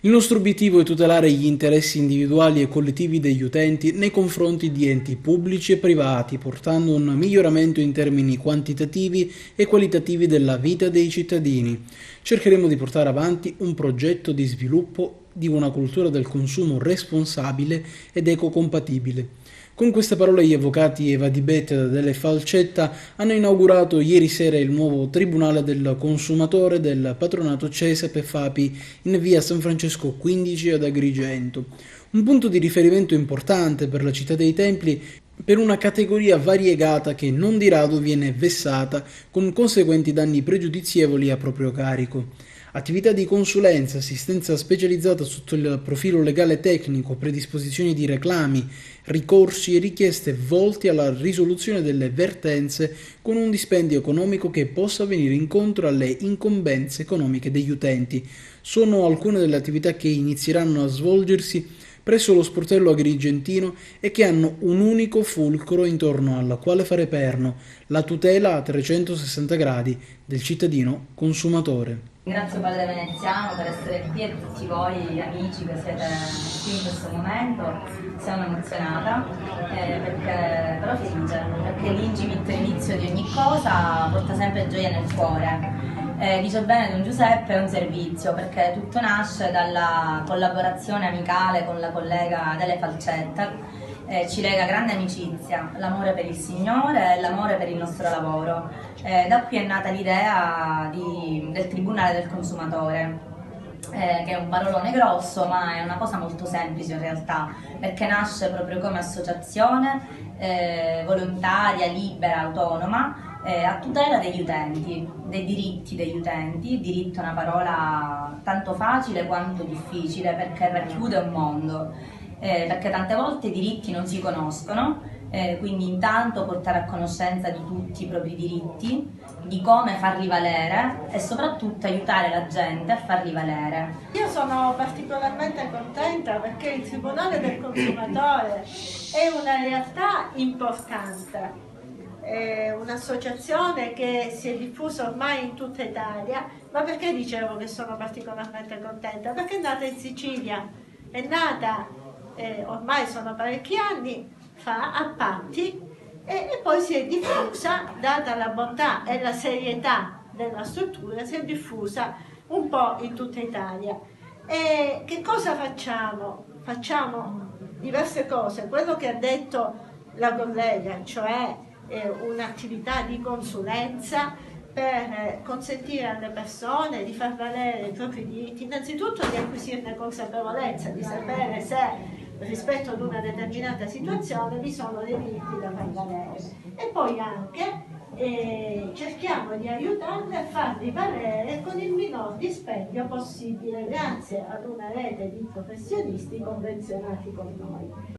Il nostro obiettivo è tutelare gli interessi individuali e collettivi degli utenti nei confronti di enti pubblici e privati, portando un miglioramento in termini quantitativi e qualitativi della vita dei cittadini. Cercheremo di portare avanti un progetto di sviluppo di una cultura del consumo responsabile ed ecocompatibile. Con queste parole gli avvocati Eva Di Betta e Adele Falcetta hanno inaugurato ieri sera il nuovo Tribunale del Consumatore del Patronato CESAP e FAPI in via San Francesco 15 ad Agrigento. Un punto di riferimento importante per la città dei Templi per una categoria variegata che non di rado viene vessata con conseguenti danni pregiudizievoli a proprio carico. Attività di consulenza, assistenza specializzata sotto il profilo legale tecnico, predisposizione di reclami, ricorsi e richieste volti alla risoluzione delle vertenze con un dispendio economico che possa venire incontro alle incombenze economiche degli utenti. Sono alcune delle attività che inizieranno a svolgersi presso lo sportello agrigentino e che hanno un unico fulcro intorno al quale fare perno, la tutela a 360 gradi del cittadino consumatore. Ringrazio Padre Veneziano per essere qui e tutti voi amici che siete qui in questo momento. Sono emozionata, però felice, perché l'incipit inizio di ogni cosa porta sempre gioia nel cuore. Dice bene Don Giuseppe, è un servizio, perché tutto nasce dalla collaborazione amicale con la collega Adele Falcetta. Ci lega grande amicizia, l'amore per il Signore e l'amore per il nostro lavoro. Da qui è nata l'idea del Tribunale del Consumatore, che è un parolone grosso, ma è una cosa molto semplice in realtà, perché nasce proprio come associazione volontaria, libera, autonoma, a tutela degli utenti, dei diritti degli utenti. Diritto è una parola tanto facile quanto difficile, perché racchiude un mondo. Perché tante volte i diritti non si conoscono, quindi intanto portare a conoscenza di tutti i propri diritti, di come farli valere e soprattutto aiutare la gente a farli valere. Io sono particolarmente contenta perché il Tribunale del Consumatore è una realtà importante, è un'associazione che si è diffusa ormai in tutta Italia. Ma perché dicevo che sono particolarmente contenta? Perché è nata in Sicilia, è nata ormai sono parecchi anni fa a Patti e poi si è diffusa, data la bontà e la serietà della struttura, si è diffusa un po' in tutta Italia. E che cosa facciamo? Facciamo diverse cose, quello che ha detto la collega, cioè un'attività di consulenza per consentire alle persone di far valere i propri diritti, innanzitutto di acquisirne consapevolezza, di sapere se rispetto ad una determinata situazione vi sono dei diritti da far valere, e poi anche cerchiamo di aiutarle a farli valere con il minor dispendio possibile grazie ad una rete di professionisti convenzionati con noi.